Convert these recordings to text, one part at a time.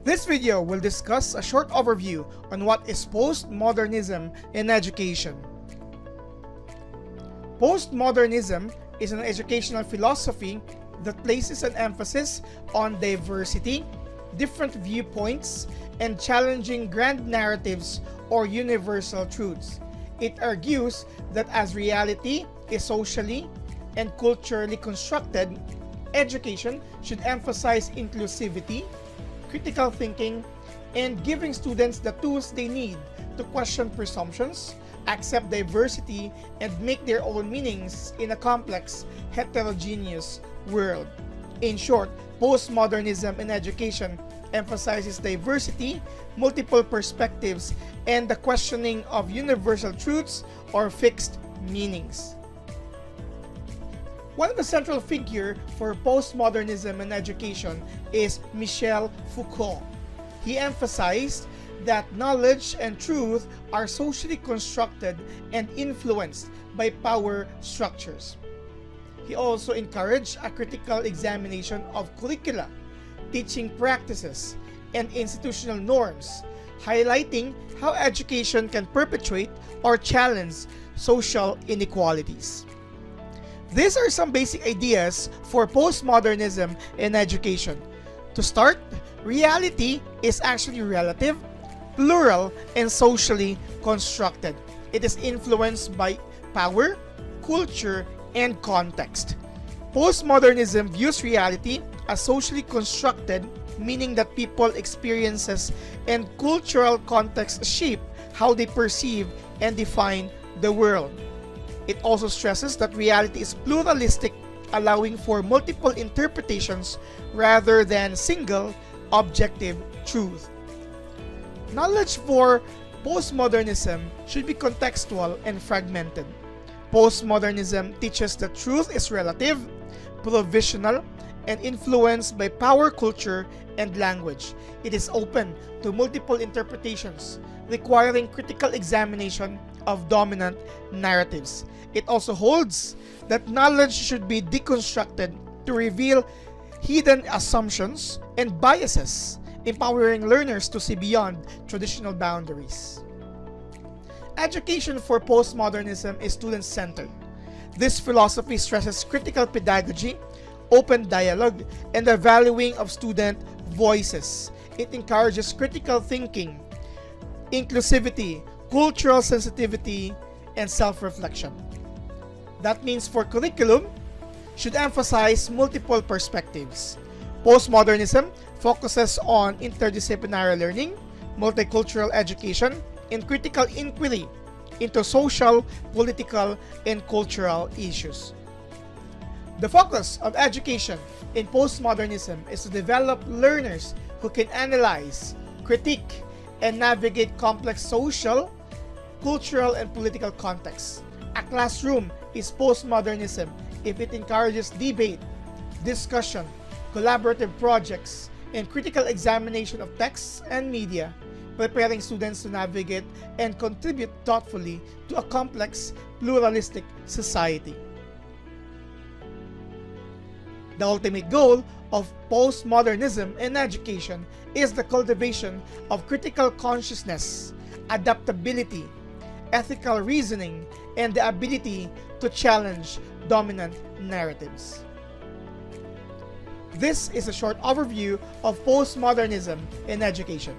This video will discuss a short overview on what is postmodernism in education. Postmodernism is an educational philosophy that places an emphasis on diversity, different viewpoints, and challenging grand narratives or universal truths. It argues that as reality is socially and culturally constructed, education should emphasize inclusivity, critical thinking, and giving students the tools they need to question presumptions, accept diversity, and make their own meanings in a complex, heterogeneous world. In short, postmodernism in education emphasizes diversity, multiple perspectives, and the questioning of universal truths or fixed meanings. One of the central figures for postmodernism in education is Michel Foucault. He emphasized that knowledge and truth are socially constructed and influenced by power structures. He also encouraged a critical examination of curricula, teaching practices, and institutional norms, highlighting how education can perpetuate or challenge social inequalities. These are some basic ideas for postmodernism in education. To start, reality is actually relative, plural, and socially constructed. It is influenced by power, culture, and context. Postmodernism views reality as socially constructed, meaning that people's experiences and cultural context shape how they perceive and define the world. It also stresses that reality is pluralistic, allowing for multiple interpretations rather than single, objective truth. Knowledge for postmodernism should be contextual and fragmented. Postmodernism teaches that truth is relative, provisional, and influenced by power, culture, and language. It is open to multiple interpretations, requiring critical examination of dominant narratives. It also holds that knowledge should be deconstructed to reveal hidden assumptions and biases, empowering learners to see beyond traditional boundaries. Education for postmodernism is student-centered. This philosophy stresses critical pedagogy, open dialogue, and the valuing of student voices. It encourages critical thinking, inclusivity, cultural sensitivity, and self-reflection. That means for curriculum, should emphasize multiple perspectives. Postmodernism focuses on interdisciplinary learning, multicultural education, and critical inquiry into social, political, and cultural issues. The focus of education in postmodernism is to develop learners who can analyze, critique, and navigate complex social, cultural, and political contexts. A classroom is postmodernism if it encourages debate, discussion, collaborative projects, and critical examination of texts and media, preparing students to navigate and contribute thoughtfully to a complex, pluralistic society. The ultimate goal of postmodernism in education is the cultivation of critical consciousness, adaptability, ethical reasoning, and the ability to challenge dominant narratives. This is a short overview of postmodernism in education.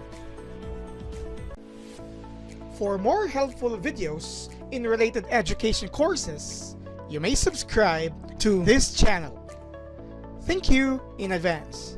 For more helpful videos in related education courses, you may subscribe to this channel. Thank you in advance.